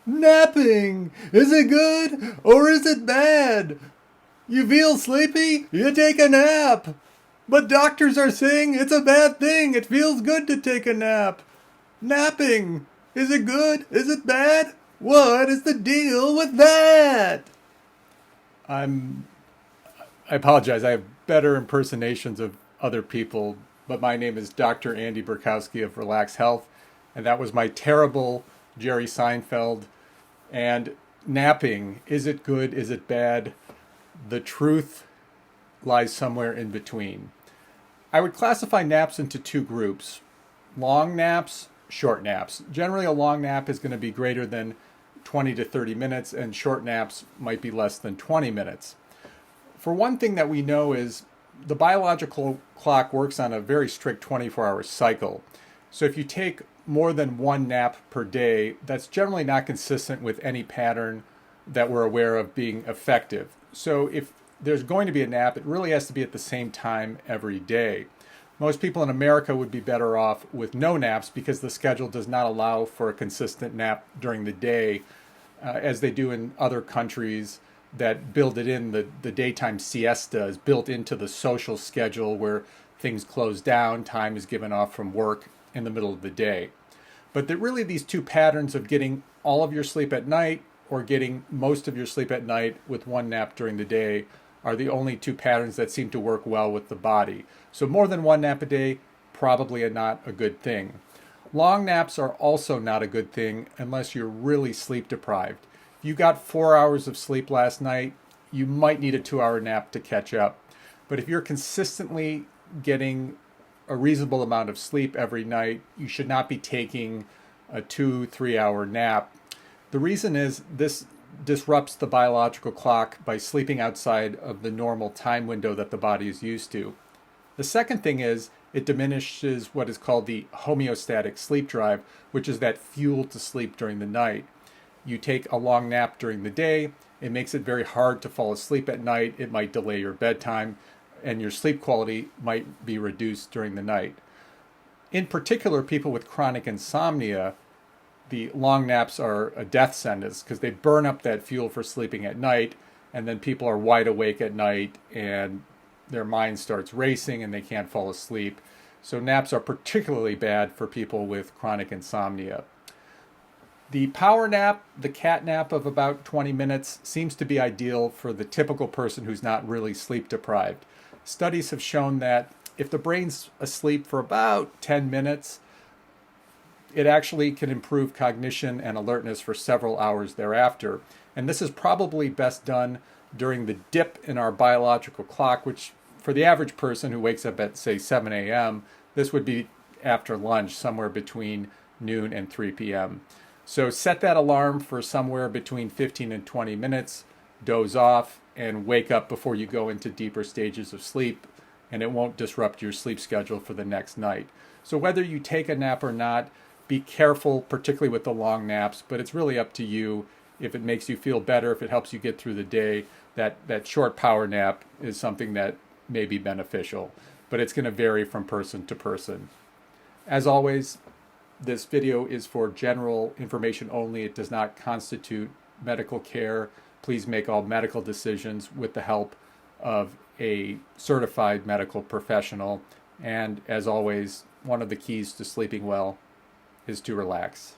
Napping! Is it good or is it bad? You feel sleepy? You take a nap. But doctors are saying it's a bad thing. It feels good to take a nap. Napping! Is it good? Is it bad? What is the deal with that? I'm I apologize. I have better impersonations of other people, but my name is Dr. Andy Burkowski of ReLACS Health, and that was my terrible Jerry Seinfeld. And napping, is it good? Is it bad? The truth lies somewhere in between. I would classify naps into two groups: long naps, short naps. Generally, a long nap is going to be greater than 20 to 30 minutes, and short naps might be less than 20 minutes. For one thing that we know is the biological clock works on a very strict 24-hour cycle. So if you take more than one nap per day, that's generally not consistent with any pattern that we're aware of being effective. So if there's going to be a nap, it really has to be at the same time every day. Most people in America would be better off with no naps because the schedule does not allow for a consistent nap during the day, as they do in other countries that build it in. The daytime siesta is built into the social schedule where things close down, time is given off from work in the middle of the day. But really these two patterns of getting all of your sleep at night or getting most of your sleep at night with one nap during the day are the only two patterns that seem to work well with the body. So more than one nap a day, probably not a good thing. Long naps are also not a good thing unless you're really sleep deprived. If you got 4 hours of sleep last night, you might need a 2-hour nap to catch up. But if you're consistently getting a reasonable amount of sleep every night, you should not be taking a 2-3 hour nap. The reason is this disrupts the biological clock by sleeping outside of the normal time window that the body is used to. The second thing is it diminishes what is called the homeostatic sleep drive, which is that fuel to sleep during the night. You take a long nap during the day, it makes it very hard to fall asleep at night. It might delay your bedtime, and your sleep quality might be reduced during the night. In particular, people with chronic insomnia, the long naps are a death sentence because they burn up that fuel for sleeping at night, and then people are wide awake at night and their mind starts racing and they can't fall asleep. So naps are particularly bad for people with chronic insomnia. The power nap, the cat nap of about 20 minutes, seems to be ideal for the typical person who's not really sleep deprived. Studies have shown that if the brain's asleep for about 10 minutes, it actually can improve cognition and alertness for several hours thereafter. And this is probably best done during the dip in our biological clock, which for the average person who wakes up at, say, 7 a.m., this would be after lunch, somewhere between noon and 3 p.m. So set that alarm for somewhere between 15 and 20 minutes, doze off, and wake up before you go into deeper stages of sleep, and it won't disrupt your sleep schedule for the next night. So whether you take a nap or not, be careful, particularly with the long naps, but it's really up to you. If it makes you feel better, if it helps you get through the day, that short power nap is something that may be beneficial, but it's going to vary from person to person. As always, this video is for general information only. It does not constitute medical care. Please make all medical decisions with the help of a certified medical professional. And as always, one of the keys to sleeping well is to relax.